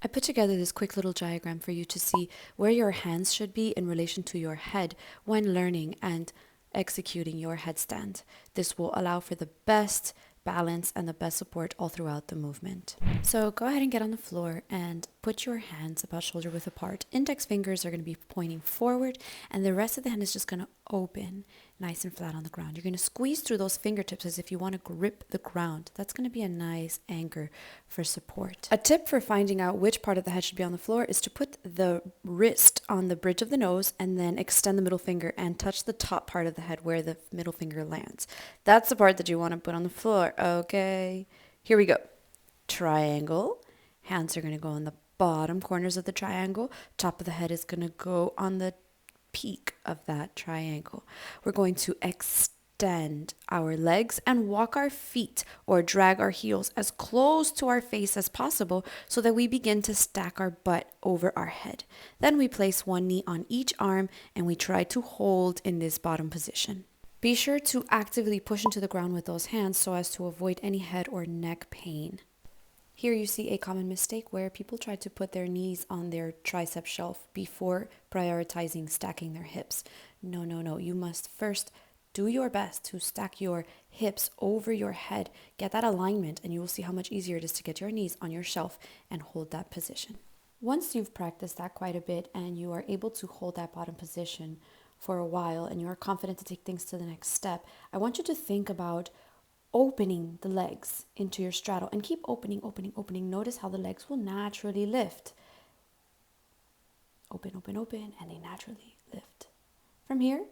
I put together this quick little diagram for you to see where your hands should be in relation to your head when learning and executing your headstand. This will allow for the best balance and the best support all throughout the movement. So go ahead and get on the floor and put your hands about shoulder width apart. Index fingers are going to be pointing forward and the rest of the hand is just going to open nice and flat on the ground. You're going to squeeze through those fingertips as if you want to grip the ground. That's going to be a nice anchor for support. A tip for finding out which part of the head should be on the floor is to put the wrist on the bridge of the nose and then extend the middle finger and touch the top part of the head where the middle finger lands. That's the part that you want to put on the floor. Okay, here we go. Triangle. Hands are going to go on the bottom corners of the triangle. Top of the head is going to go on the peak of that triangle. We're going to extend our legs and walk our feet or drag our heels as close to our face as possible so that we begin to stack our butt over our head. Then we place one knee on each arm and we try to hold in this bottom position. Be sure to actively push into the ground with those hands so as to avoid any head or neck pain. Here you see a common mistake where people try to put their knees on their tricep shelf before prioritizing stacking their hips. No, no, no. You must first do your best to stack your hips over your head. Get that alignment and you will see how much easier it is to get your knees on your shelf and hold that position. Once you've practiced that quite a bit and you are able to hold that bottom position for a while and you are confident to take things to the next step, I want you to think about opening the legs into your straddle and keep opening. Notice how the legs will naturally lift. Open, and they naturally lift. From here,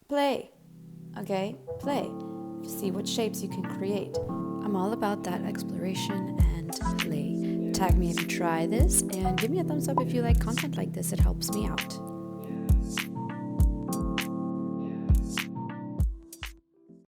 play. Okay, play. See what shapes you can create. I'm all about that exploration and play. Tag me if you try this and give me a thumbs up if you like content like this. It helps me out.